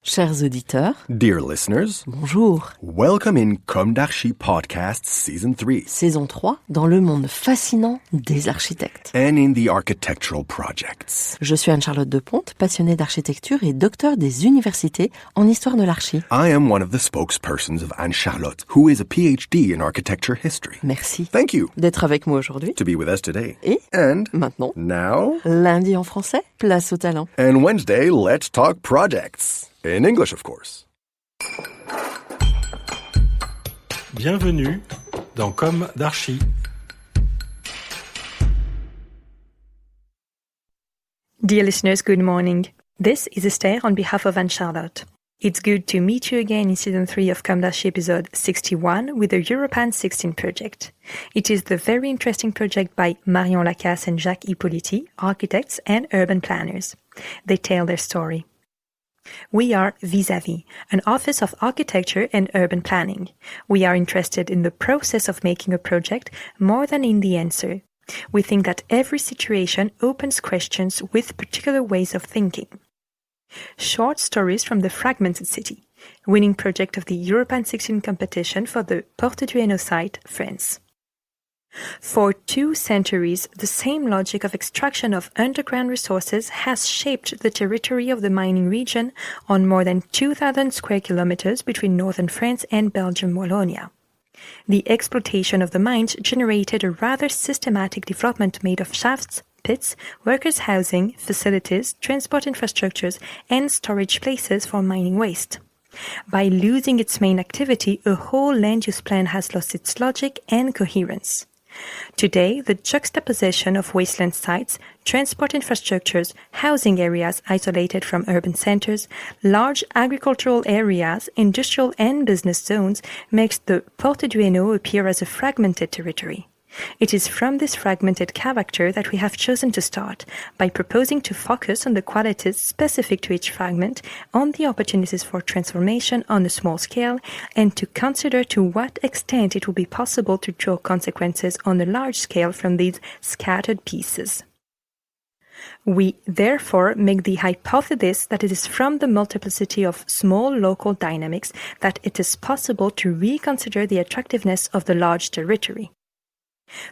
Chers auditeurs, Dear listeners, bonjour. welcome in comdarchipodcast Season 3 Saison 3, dans le monde fascinant des architectes. and in the architectural projects. Je suis Anne-Charlotte Deponte, passionnée d'architecture et docteur des universités en histoire de l'archi. I am one of the spokespersons of Anne-Charlotte, who is a PhD in architecture history. Merci Thank you d'être avec moi aujourd'hui. to be with us today. Et And maintenant, now, lundi en français, place au talent. and Wednesday, let's talk projects. In English, of course. Bienvenue dans Comme d'Archi. Dear listeners, good morning. This is Esther on behalf of Anne-Charlotte. It's good to meet you again in Season 3 of Comme d'Archi episode 61 with the Europan 16 project. It is the very interesting project by Marion Lacas and Jacques Ippoliti, architects and urban planners. They tell their story. We are VIS-À-VIS, an office of architecture and urban planning. We are interested in the process of making a project more than in the answer. We think that every situation opens questions with particular ways of thinking. Short stories from the Fragmented City, winning project of the Europan 16 competition for the Porte du Hainaut site, France. For 2 centuries, the same logic of extraction of underground resources has shaped the territory of the mining region on more than 2,000 square kilometers between northern France and Belgium Wallonia. The exploitation of the mines generated a rather systematic development made of shafts, pits, workers' housing, facilities, transport infrastructures, and storage places for mining waste. By losing its main activity, a whole land use plan has lost its logic and coherence. Today, the juxtaposition of wasteland sites, transport infrastructures, housing areas isolated from urban centers, large agricultural areas, industrial and business zones makes the Porte du Hainaut appear as a fragmented territory. It is from this fragmented character that we have chosen to start, by proposing to focus on the qualities specific to each fragment, on the opportunities for transformation on a small scale, and to consider to what extent it will be possible to draw consequences on a large scale from these scattered pieces. We therefore make the hypothesis that it is from the multiplicity of small local dynamics that it is possible to reconsider the attractiveness of the large territory.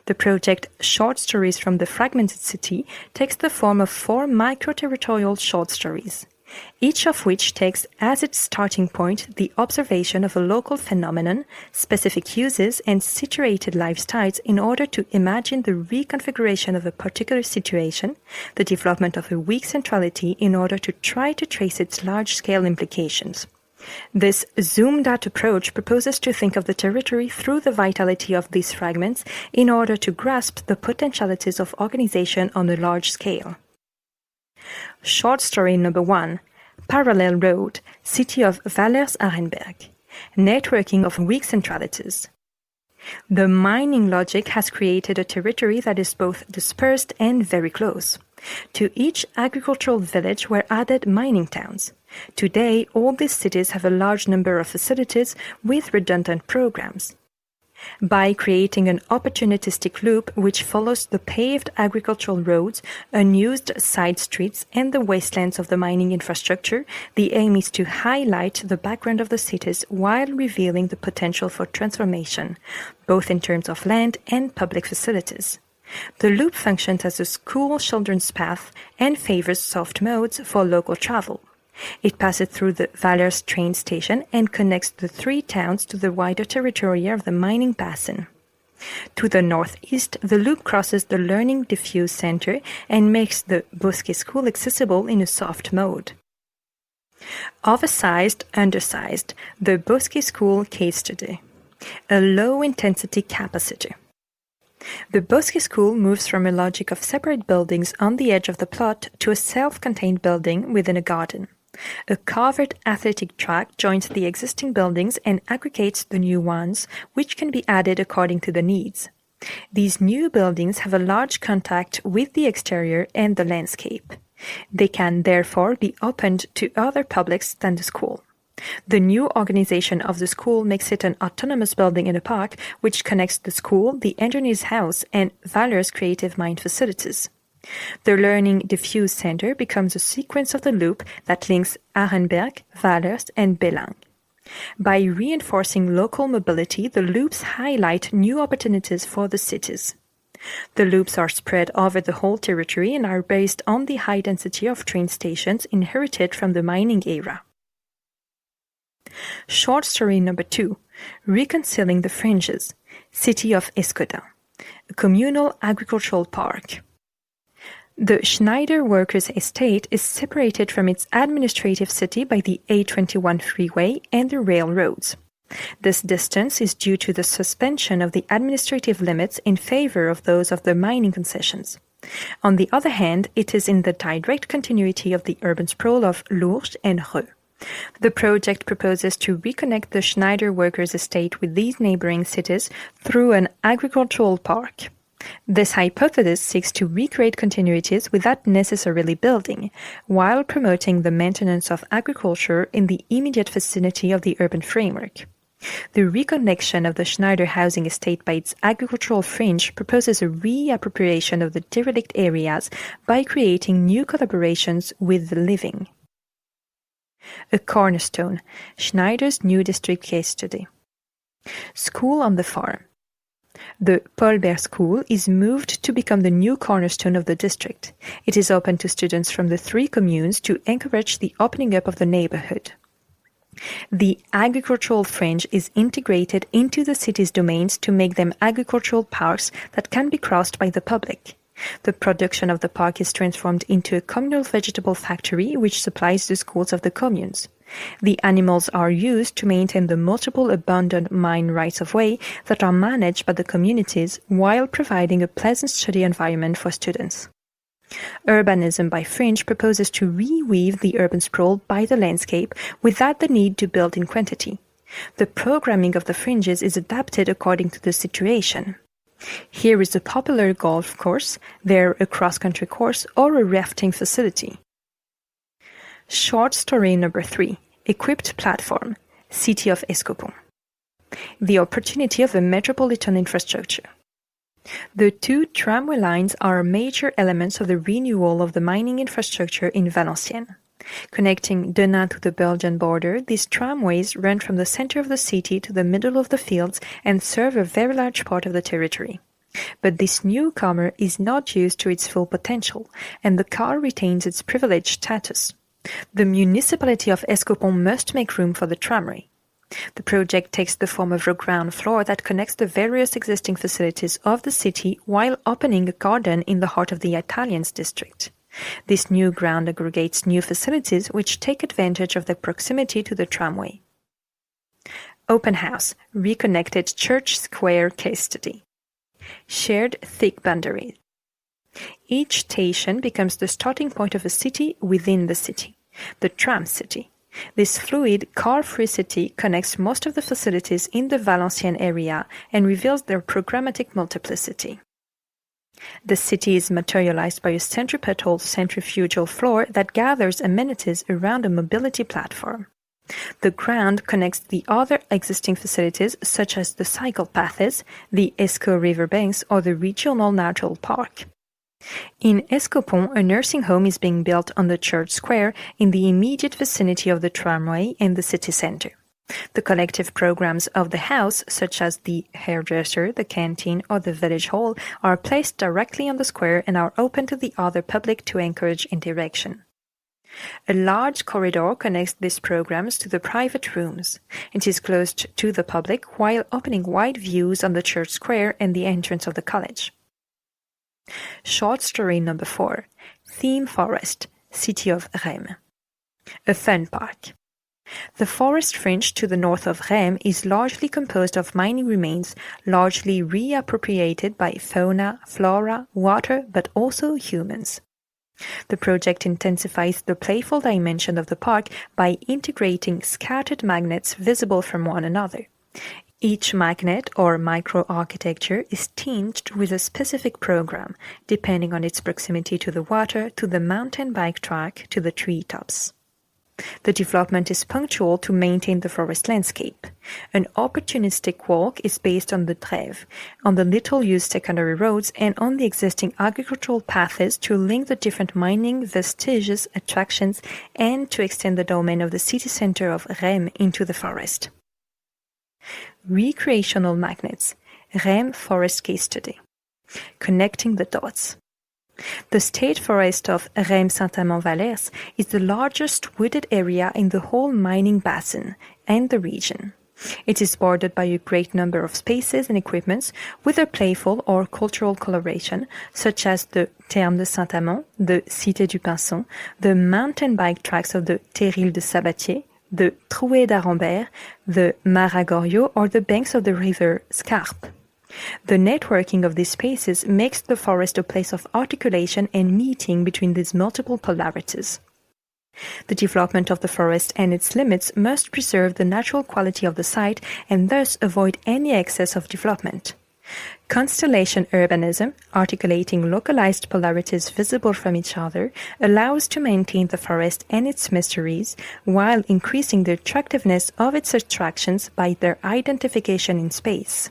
The project Short Stories from the Fragmented City takes the form of 4 micro-territorial short stories, each of which takes as its starting point the observation of a local phenomenon, specific uses, and situated lifestyles in order to imagine the reconfiguration of a particular situation, the development of a weak centrality in order to try to trace its large-scale implications. This zoomed-out approach proposes to think of the territory through the vitality of these fragments in order to grasp the potentialities of organization on a large scale. Short story number 1, Parallel Road, City of Vallers-Arenberg, Networking of Weak Centralities. The mining logic has created a territory that is both dispersed and very close. To each agricultural village were added mining towns. Today, all these cities have a large number of facilities with redundant programs. By creating an opportunistic loop which follows the paved agricultural roads, unused side streets, and the wastelands of the mining infrastructure, the aim is to highlight the background of the cities while revealing the potential for transformation, both in terms of land and public facilities. The loop functions as a school children's path and favors soft modes for local travel. It passes through the Vallers train station and connects the 3 towns to the wider territory of the mining basin. To the northeast, the loop crosses the Learning Diffuse Center and makes the Bosquet School accessible in a soft mode. Oversized, undersized, the Bosquet School case study. A low-intensity capacitor. The Bosquet School moves from a logic of separate buildings on the edge of the plot to a self-contained building within a garden. A covered athletic track joins the existing buildings and aggregates the new ones, which can be added according to the needs. These new buildings have a large contact with the exterior and the landscape. They can therefore be opened to other publics than the school. The new organization of the school makes it an autonomous building in a park which connects the school, the engineer's house, and Vallers creative mind facilities. The Learning Diffuse Center becomes a sequence of the loop that links Arenberg, Valers, and Bellang. By reinforcing local mobility, the loops highlight new opportunities for the cities. The loops are spread over the whole territory and are based on the high density of train stations inherited from the mining era. Short story number 2, Reconciling the Fringes, City of Escodin, a communal agricultural park. The Schneider Workers' Estate is separated from its administrative city by the A21 freeway and the railroads. This distance is due to the suspension of the administrative limits in favor of those of the mining concessions. On the other hand, it is in the direct continuity of the urban sprawl of Lourdes and Reux. The project proposes to reconnect the Schneider Workers' Estate with these neighboring cities through an agricultural park. This hypothesis seeks to recreate continuities without necessarily building, while promoting the maintenance of agriculture in the immediate vicinity of the urban framework. The reconnection of the Schneider housing estate by its agricultural fringe proposes a reappropriation of the derelict areas by creating new collaborations with the living. A cornerstone, Schneider's new district case study. School on the farm. The Paulbert School is moved to become the new cornerstone of the district. It is open to students from the 3 communes to encourage the opening up of the neighborhood. The agricultural fringe is integrated into the city's domains to make them agricultural parks that can be crossed by the public. The production of the park is transformed into a communal vegetable factory which supplies the schools of the communes. The animals are used to maintain the multiple abandoned mine rights-of-way that are managed by the communities while providing a pleasant study environment for students. Urbanism by Fringe proposes to reweave the urban sprawl by the landscape without the need to build in quantity. The programming of the fringes is adapted according to the situation. Here is a popular golf course, there a cross-country course or a rafting facility. Short story number 3, Equipped Platform, City of Escopon. The opportunity of a metropolitan infrastructure. The 2 tramway lines are major elements of the renewal of the mining infrastructure in Valenciennes. Connecting Denain to the Belgian border, these tramways run from the center of the city to the middle of the fields and serve a very large part of the territory. But this newcomer is not used to its full potential, and the car retains its privileged status. The municipality of Escopon must make room for the tramway. The project takes the form of a ground floor that connects the various existing facilities of the city while opening a garden in the heart of the Italians district. This new ground aggregates new facilities which take advantage of the proximity to the tramway. Open House, Reconnected Church Square Case Study. Shared thick boundaries. Each station becomes the starting point of a city within the city, the tram city. This fluid, car-free city connects most of the facilities in the Valenciennes area and reveals their programmatic multiplicity. The city is materialized by a centripetal centrifugal floor that gathers amenities around a mobility platform. The ground connects the other existing facilities such as the cycle paths, the Escaut riverbanks, or the regional natural park. In Escopon, a nursing home is being built on the church square in the immediate vicinity of the tramway and the city center. The collective programs of the house, such as the hairdresser, the canteen, or the village hall, are placed directly on the square and are open to the other public to encourage interaction. A large corridor connects these programs to the private rooms. It is closed to the public while opening wide views on the church square and the entrance of the college. Short story number 4, Theme Forest, City of Rheims. A fun park. The forest fringe to the north of Rheims is largely composed of mining remains, largely reappropriated by fauna, flora, water, but also humans. The project intensifies the playful dimension of the park by integrating scattered magnets visible from one another. Each magnet or microarchitecture is tinged with a specific program, depending on its proximity to the water, to the mountain bike track, to the treetops. The development is punctual to maintain the forest landscape. An opportunistic walk is based on the Trèves, on the little-used secondary roads, and on the existing agricultural paths to link the different mining vestiges, attractions, and to extend the domain of the city centre of Reims into the forest. Recreational magnets. Reims Forest Case Study. Connecting the dots. The state forest of Reims-Saint-Amand-Vallers is the largest wooded area in the whole mining basin and the region. It is bordered by a great number of spaces and equipments with a playful or cultural coloration, such as the Thermes de Saint-Amand, the Cité du Pinson, the mountain bike tracks of the Terril de Sabatier, the Trouée d'Arambert, the Maragorio, or the banks of the river Scarpe. The networking of these spaces makes the forest a place of articulation and meeting between these multiple polarities. The development of the forest and its limits must preserve the natural quality of the site and thus avoid any excess of development. Constellation urbanism, articulating localized polarities visible from each other, allows to maintain the forest and its mysteries while increasing the attractiveness of its attractions by their identification in space.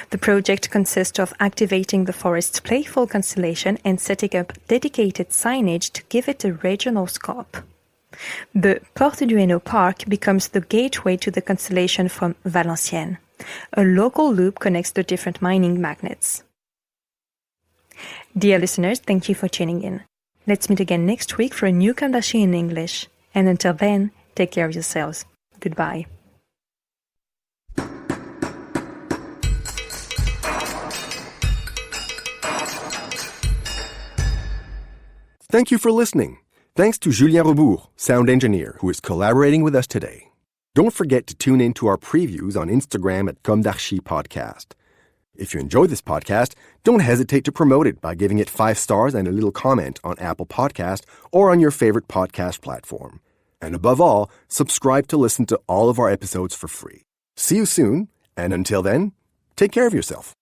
The project consists of activating the forest's playful constellation and setting up dedicated signage to give it a regional scope. The Porte du Hainaut Park becomes the gateway to the constellation from Valenciennes. A local loop connects the different mining magnets. Dear listeners, thank you for tuning in. Let's meet again next week for a new Comdarchi in English. And until then, take care of yourselves. Goodbye. Thank you for listening. Thanks to Julien Rebours, sound engineer, who is collaborating with us today. Don't forget to tune in to our previews on Instagram at comdarchipodcast. If you enjoy this podcast, don't hesitate to promote it by giving it 5 stars and a little comment on Apple Podcast or on your favorite podcast platform. And above all, subscribe to listen to all of our episodes for free. See you soon, and until then, take care of yourself.